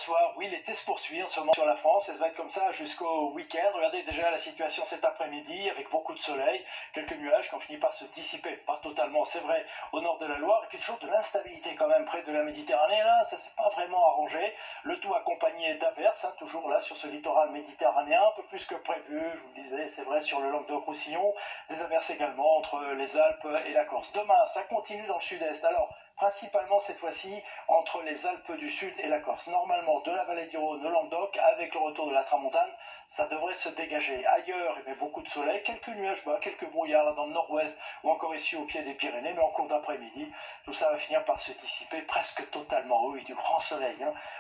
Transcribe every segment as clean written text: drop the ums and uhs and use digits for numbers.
bonsoir. Oui, l'été se poursuit en ce moment sur la France et ça va être comme ça jusqu'au week-end. Regardez déjà la situation cet après-midi avec beaucoup de soleil, quelques nuages qui ont fini par se dissiper. Pas totalement, c'est vrai, au nord de la Loire. Et puis toujours de l'instabilité quand même près de la Méditerranée. Là, ça s'est pas vraiment arrangé. Le tout accompagné d'averses, toujours là sur ce littoral méditerranéen, un peu plus que prévu. Je vous le disais, c'est vrai, sur le Languedoc-Roussillon. Des averses également entre les Alpes et la Corse. Demain, ça continue dans le sud-est. Alors, principalement cette fois-ci entre les Alpes du Sud et la Corse. Normalement, de la vallée du Rhône au Languedoc, avec le retour de la tramontane, ça devrait se dégager. Ailleurs, il y avait beaucoup de soleil, quelques nuages bas, quelques brouillards là dans le nord-ouest ou encore ici au pied des Pyrénées, mais en cours d'après-midi, tout ça va finir par se dissiper presque totalement. Oui, du grand soleil,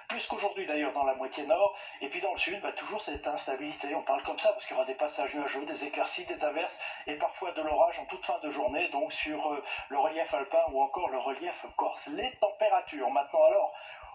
plus qu'aujourd'hui d'ailleurs dans la moitié nord, et puis dans le sud, toujours cette instabilité. On parle comme ça parce qu'il y aura des passages nuageux, des éclaircies, des averses et parfois de l'orage en toute fin de journée, donc sur le relief alpin ou encore le relief corse. Les températures maintenant alors,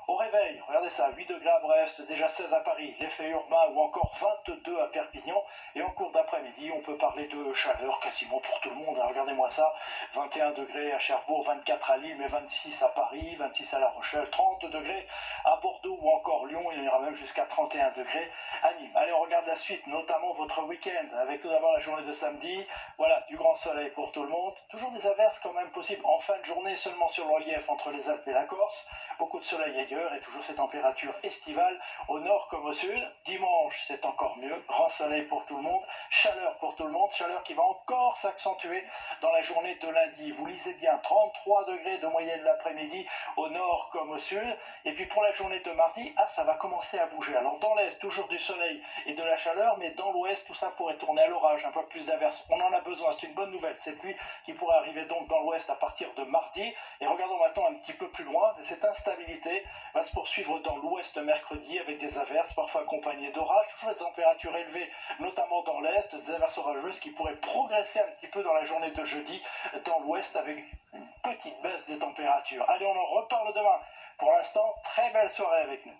au réveil, regardez ça, 8 degrés à Brest, déjà 16 à Paris, l'effet urbain ou encore 22 à Perpignan. Et en cours d'après-midi, on peut parler de chaleur quasiment pour tout le monde. Regardez-moi ça, 21 degrés à Cherbourg, 24 à Lille, mais 26 à Paris, 26 à La Rochelle, 30 degrés à Bordeaux ou encore Lyon. Il y ira même jusqu'à 31 degrés à Nîmes. Allez, on regarde la suite, notamment votre week-end, avec tout d'abord la journée de samedi. Voilà, du grand soleil pour tout le monde. Toujours des averses quand même possibles en fin de journée, seulement sur le relief entre les Alpes et la Corse. Beaucoup de soleil ailleurs. Et toujours ces températures estivales au nord comme au sud. Dimanche, c'est encore mieux. Grand soleil pour tout le monde. Chaleur pour tout le monde. Chaleur qui va encore s'accentuer dans la journée de lundi. Vous lisez bien, 33 degrés de moyenne l'après-midi au nord comme au sud. Et puis pour la journée de mardi, ça va commencer à bouger. Alors dans l'est, toujours du soleil et de la chaleur, mais dans l'ouest, tout ça pourrait tourner à l'orage, un peu plus d'averses. On en a besoin, c'est une bonne nouvelle. Cette pluie qui pourrait arriver donc dans l'ouest à partir de mardi. Et regardons maintenant un petit peu plus loin, cette instabilité va se poursuivre dans l'ouest mercredi avec des averses, parfois accompagnées d'orages, toujours des températures élevées, notamment dans l'est, des averses orageuses qui pourraient progresser un petit peu dans la journée de jeudi dans l'ouest avec une petite baisse des températures. Allez, on en reparle demain. Pour l'instant, très belle soirée avec nous.